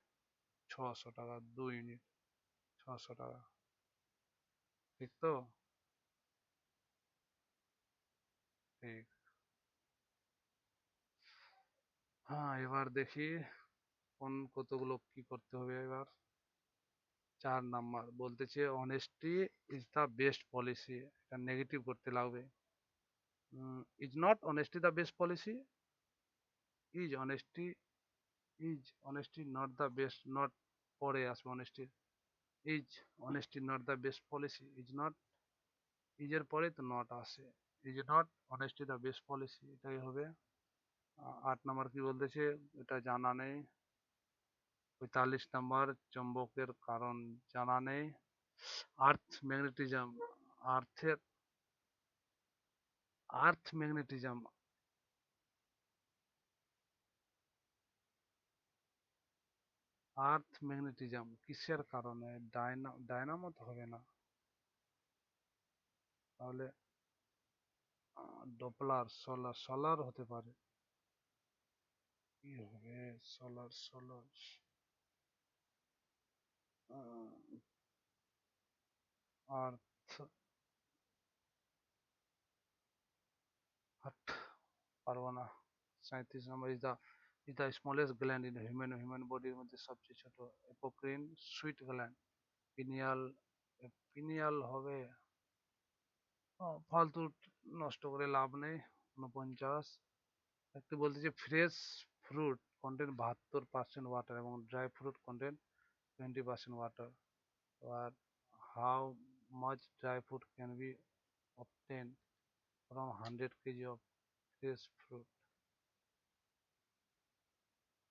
600 টাকা, 2 ইউনিট, 600 টাকা। ঠিক তো? ঠিক। হ্যাঁ, এবার দেখি কতগুলো কি করতে হবে এবার। 4 নাম্বার বলতেছে honesty is the best policy, এটা নেগেটিভ করতে লাগবে। Is not honesty the best policy, is honesty, is honesty not the best, not পরে আসবে honesty. Is honesty not the best policy, is not, ইজের পরে তো নট আসে, is not honesty the best policy, এটাই হবে। 8 নাম্বার কি বলতেছে, এটা জানা নেই। 45 নাম্বার চুম্বকের কারণ জানা নেই। আর্থ ম্যাগনেটিজম, আর্থের, আর্থ ম্যাগনেটিজম, আর্থ ম্যাগনেটিজম কিসের কারণে? ডায়নামো তো হবে না, তাহলে ডপলার, সোলার, সোলার হতে পারে। কি হবে? সোলার, সোলার, আর্থ, হাট, পারবো না। 37 number is the smallest gland in human বডির মধ্যে সবচেয়ে ছোট। Apocrine, sweat gland, pineal, pineal হবে। ফালতু নষ্ট করে লাভ নেই। 49 একটু বলতেছে ফ্রেশ ফ্রুট কন্টেন্ট 72% ওয়াটার এবং ড্রাই ফ্রুট কন্টেন্ট 20% ওয়াটার। আর how much dry fruit can be obtain from 100 kg of fresh fruit?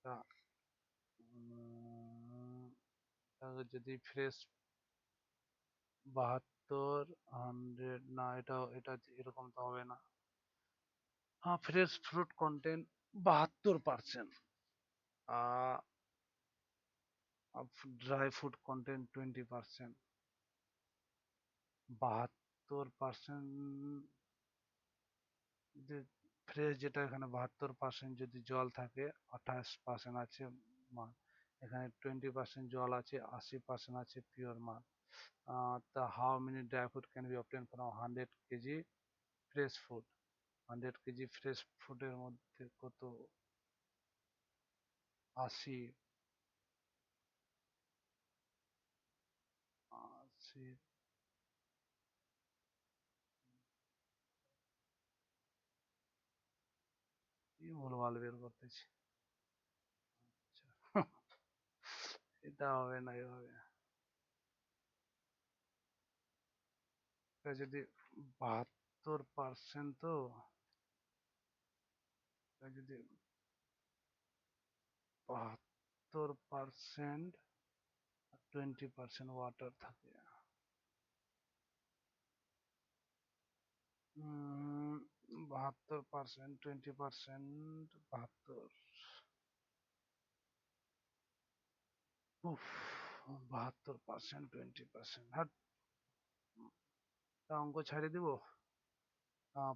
তা যদি ফ্রেশ 72, 100 না, এটা এরকম তো হবে না। হ্যাঁ, ফ্রেশ ফ্রুট কন্টেন্ট 72%, আহ ড্রাই ফ্রুট কন্টেন্ট 20%। 72% যদি ফ্রেশ, যেটা এখানে 72% যদি জল থাকে, 28% আছে মাল, এখানে 20% জল আছে, 80% আছে পিওর মাল। তা how many dry fruit can be obtain from 100 kg fresh food? 100 kg fresh ফুডের মধ্যে কত? 80, 80, কি ভুলভাল বের করতেছি। আচ্ছা, এটা হবে না এভাবে। এটা যদি 72%, তো এটা যদি 72% 20% ওয়াটার থাকে, 72% 20%, 72, উফ, 72% 20%, হ্যাঁ, অঙ্ক ছাড়ে দিব।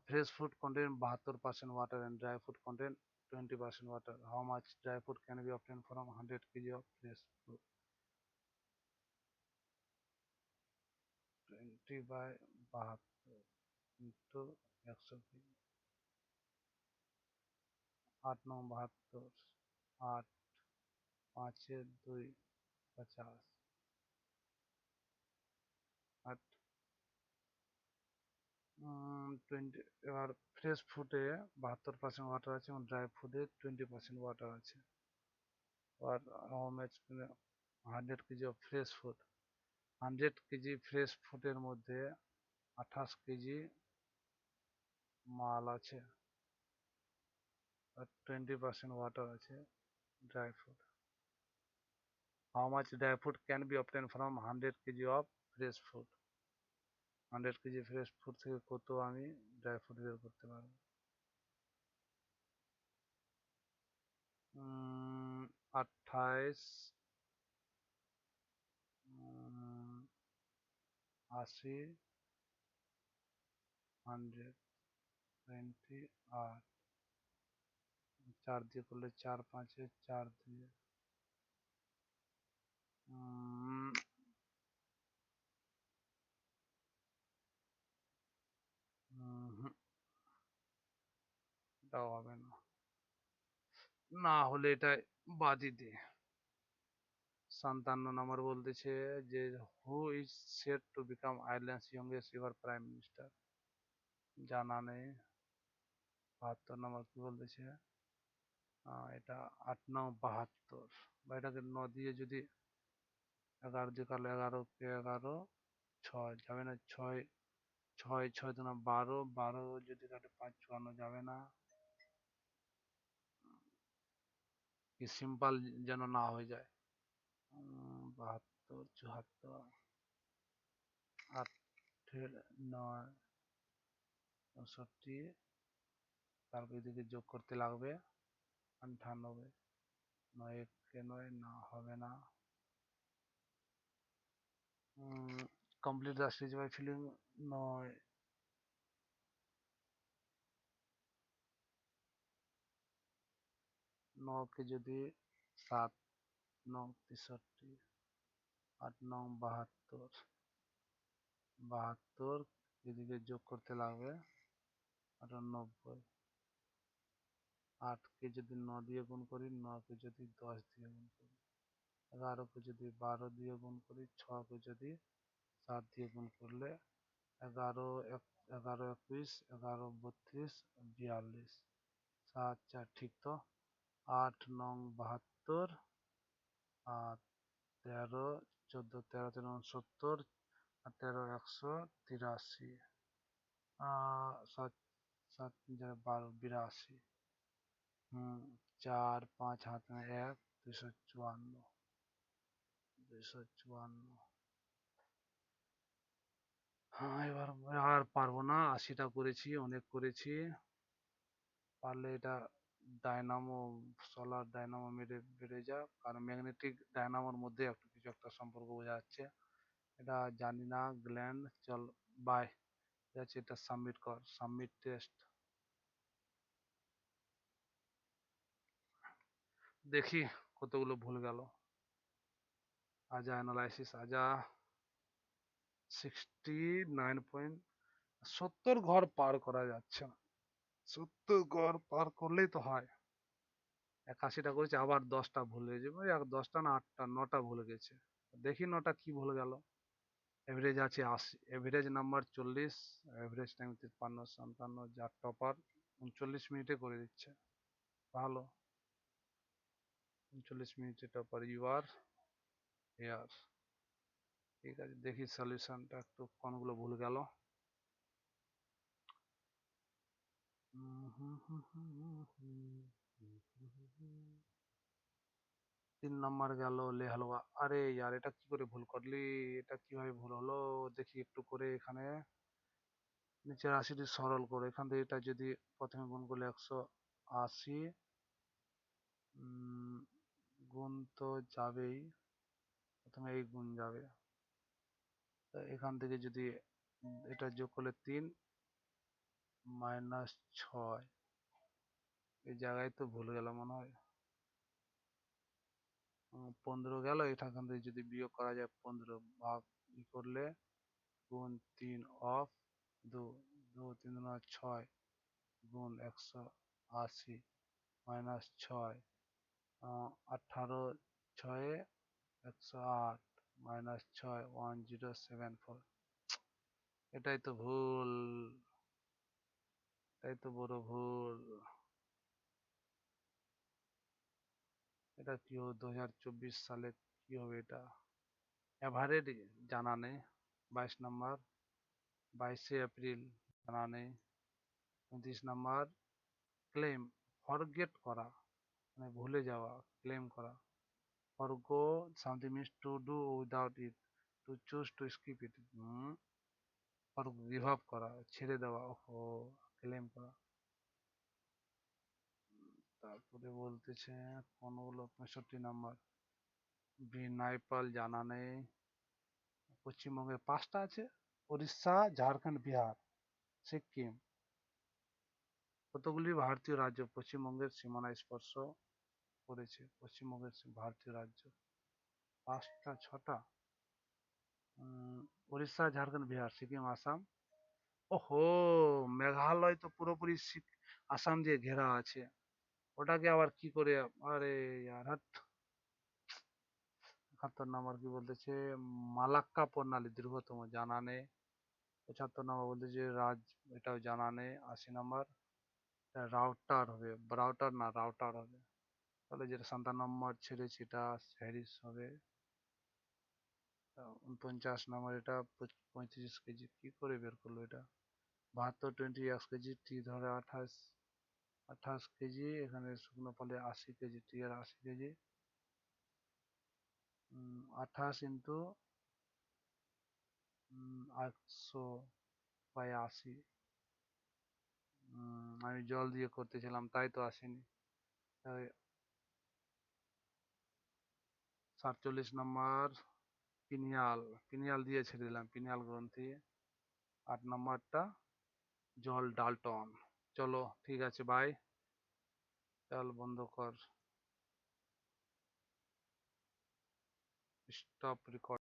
Fresh fruit contain 72% water and dry fruit contain 20% water. How much dry fruit can be obtained from 100 kg of fresh fruit? 20/72 into 100 kg। 8×9 = 72, 8, 5 এ 2, 50। 20। এবার ফ্রেশ ফুডে 72% ওয়াটার আছে এবং ড্রাই ফুডে 20% ওয়াটার আছে। আর how much 100 KG of fresh food, 100 KG fresh ফুডের মধ্যে 28 KG মাল আছে আর 20% ওয়াটার আছে dry food. How much dry food can be obtain from 100 KG of fresh food, 100 KG fresh food থেকে কত আমি ড্রাই ফুড বের করতে পারবো? 28, 80, 128, 4 দিয়ে করলে 4 5 4 দিয়ে উম, হুম, এটাও হবে না, না হলে এটা বাদই দে। 57 নম্বর বলতেছে যে who is set to become Ireland's youngest ever prime minister, জানা নেই। 72 নম্বর কি বলতেছে, এটা 8 9 72, বা এটাকে 9 দিয়ে যদি 11 দিয়ে কাটলে 11 কে 11, 6 যাবে না, 6 6 6 2 12, 12 যদি কাটে 5 54 যাবে না, কি সিম্পল যেন না হয়ে যায়। 72 74, 8 9 64, তারপর এদিকে যোগ করতে লাগবে 98, 9 1 9, না হবে না। Complete the stage by filling 9, 9 কে যদি 7, 9 63, 8 9 72, 72 এদিকে যোগ করতে লাগবে 98, 8 কে যদি 9 দিয়ে গুণ করি, 9 কে যদি 10 দিয়ে গুণ করি, 11 কে যদি 12 দিয়ে গুণ করি, 6 কে যদি 7 দিয়ে গুণ করলে 11 11 21, 11 32, 42, 7 4 ঠিক তো, 8 9 72, আর 13 14 13 13 70, আর 13 183, 7 7 12 82, 4 5 হাত 1 254, 254। হ্যাঁ, এবার আর পারবো না, 80টা করেছি, অনেক করেছি। পারলে এটা ডায়নামো, সোলার ডায়নামো মেরে বেড়ে যাক, আর ম্যাগনেটিক ডায়নামোর মধ্যে একটু কিছু একটা সম্পর্ক বোঝা যাচ্ছে, এটা জানি না। গ্ল্যান্ড, চল বাই, যাচ্ছে, এটা সাবমিট কর, সাবমিট টেস্ট। দেখি কতগুলো ভুল গেল, আজা অ্যানালাইসিস, আজা 69 ঘর পার করা যাচ্ছে না, 70 ঘর পার করলেই তো হয়। 81টা করেছে, আবার 10টা ভুল হয়ে যাবে, 10টা না 8টা 9টা ভুলে গেছে। দেখি 9টা কি ভুল গেল। এভারেজ আছে 80, এভারেজ নাম্বার 40, এভারেজ টাইম 53 57, যার টপার 39 মিনিটে করে দিচ্ছে, ভালো। 39 মিনিটে টপার, ইউ আর হেয়ার। ঠিক আছে, দেখি সলিউশনটা একটু কোনগুলো ভুল গেল। 3 নম্বর গেল লে হালুয়া, আরে यार এটা কি করে ভুল করলি, এটা কিভাবে ভুল হলো? দেখি একটু করে এখানে নিচের 80টি সরল করে, এখান থেকে এটা যদি প্রথমে গুণ করলে 180, গুণ তো যাবেই, প্রথমে এই গুণ যাবে, তো এখান থেকে যদি এটা যোগ করলে 3 -6, এই জায়গায় তো ভুল গেল মনে হয়। 15 গেল, এখান থেকে যদি বিয়োগ করা যায় 15 ভাগ ই করলে গুণ 3 অফ 2, 2 3 6, গুণ 180 -6, 18 6 108 -6 1074, এটাই তো ভুল। এটাই তো বড় ভুল। এটা কি হবে 2024 সালে? কি হবে এটা? এভারেড জানা নেই। 22 নম্বর 22শে এপ্রিল জানা নেই। 29 নম্বর ক্লেম, ফরগেট করা মানে ভুলে যাওয়া, ক্লেম করা। Forgo something means to do without it, to choose to skip it. For give up করা, ছেড়ে দেওয়া, ও ক্লেম করা। তারপরে বলতেছে কোনগুলো, 65 নম্বর নাইপাল জানা নেই। পশ্চিমবঙ্গে 5টা আছে, উড়িষ্যা, ঝাড়খণ্ড, বিহার, সিকিম। কতগুলি ভারতীয় রাজ্য পশ্চিমবঙ্গের সীমানা স্পর্শ করেছে? পশ্চিমবঙ্গের ভারতীয় রাজ্য 5টা, 6টা। উড়িষ্যা, ঝাড়খণ্ড, বিহার, সিকিম, আসাম। ওহো, মেঘালয় তো পুরোপুরি আসাম দিয়ে ঘেরা আছে। ওটাকে আবার কি করে, আরে ইয়ার হাট। 71 নম্বর কি বলতেছে, মালাক্কা প্রণালী দীর্ঘতম, জানা নেই। 75 নম্বর বলতেছে এটাও জানা নেই। 80 নম্বর রাউটার হবে, ব্রাউটার না রাউটার হবে। তাহলে যেটা 57 নম্বর ছেড়েছি এটা হ্যারিস হবে। 49 নম্বর এটা 35 কেজি, কি করে বের করলো এটা? 72 1 কেজি, টি ধরে 28 কেজি, এখানে শুকনো ফলে 80 কেজি, টি এর 80 কেজি। 28 × 100/80। আমি জল দিয়ে করতেছিলাম তাই তো আসেনি। তাই 47 নম্বর পিনিয়াল, পিনিয়াল দিয়ে ছেড়ে দিলাম, পিনিয়াল গ্রন্থি। 8 নম্বরটা জল ডালটন। চলো ঠিক আছে, বাই। চল বন্ধ কর, স্টপ রেকর্ড।